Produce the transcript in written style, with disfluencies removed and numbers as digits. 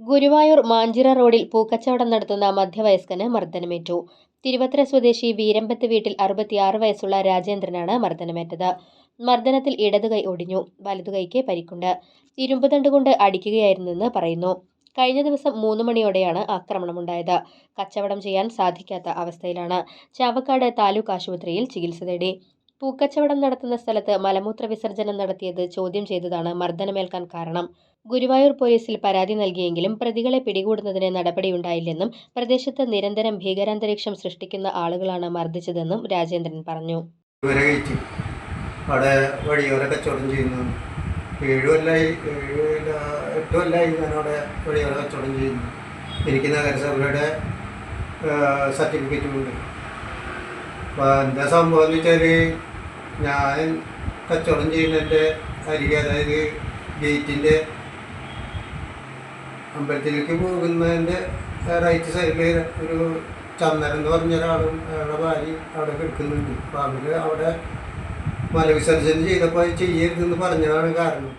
ഗുരുവായൂർ മാഞ്ചിറ റോഡിൽ പൂക്കച്ചവടം നടത്തുന്ന മധ്യവയസ്കന് മർദ്ദനമേറ്റു. തിരുവത്ര സ്വദേശി വീരമ്പത്ത് വീട്ടിൽ 66 വയസ്സുള്ള രാജേന്ദ്രനാണ് മർദ്ദനമേറ്റത്. മർദ്ദനത്തിൽ ഇടതുകൈ ഒടിഞ്ഞു, വലതുകൈക്ക് പരിക്കുണ്ട്. ഇരുമ്പുദണ്ട് കൊണ്ട് അടിക്കുകയായിരുന്നെന്ന് പറയുന്നു. കഴിഞ്ഞ ദിവസം 3 മണിയോടെയാണ് ആക്രമണമുണ്ടായത്. കച്ചവടം ചെയ്യാൻ സാധിക്കാത്ത അവസ്ഥയിലാണ്. ചാവക്കാട് താലൂക്ക് ആശുപത്രിയിൽ ചികിത്സ തേടി. പൂക്കച്ചവടം നടത്തുന്ന സ്ഥലത്ത് മലമൂത്ര വിസർജനം നടത്തിയത് ചോദ്യം ചെയ്തതാണ് മർദ്ദനമേൽക്കാൻ കാരണം. ഗുരുവായൂർ പോലീസിൽ പരാതി നൽകിയെങ്കിലും പ്രതികളെ പിടികൂടുന്നതിന് നടപടിയുണ്ടായില്ലെന്നും പ്രദേശത്ത് നിരന്തരം ഭീകരാന്തരീക്ഷം സൃഷ്ടിക്കുന്ന ആളുകളാണ് മർദ്ദിച്ചതെന്നും രാജേന്ദ്രൻ പറഞ്ഞു. അവിടെ വഴിയോര കച്ചവടം ചെയ്യുന്നു. 7 കൊല്ലമായി 8 കൊല്ലമായി ഞാൻ അവിടെ വഴിയോര കച്ചവടം ചെയ്യുന്നു. എനിക്ക് നഗരസഭയുടെ സർട്ടിഫിക്കറ്റും ഉണ്ട്. അപ്പോൾ എന്താ സംഭവം എന്ന് വെച്ചാൽ, ഞാൻ കച്ചവടം ചെയ്യുന്നതിൻ്റെ അരികെ, അതായത് ഗേറ്റിൻ്റെ അമ്പലത്തിലേക്ക് പോകുന്നതിൻ്റെ റൈറ്റ് സൈഡിൽ ഒരു ചന്ദനം എന്ന് പറഞ്ഞ ഒരാളും അയാളുടെ ഭാര്യ അവിടെ കിടക്കുന്നുണ്ട്. അപ്പോൾ അവർ അവിടെ മലവിസർജനം ചെയ്തപ്പോൾ ചെയ്യരുതെന്ന് പറഞ്ഞതാണ് കാരണം.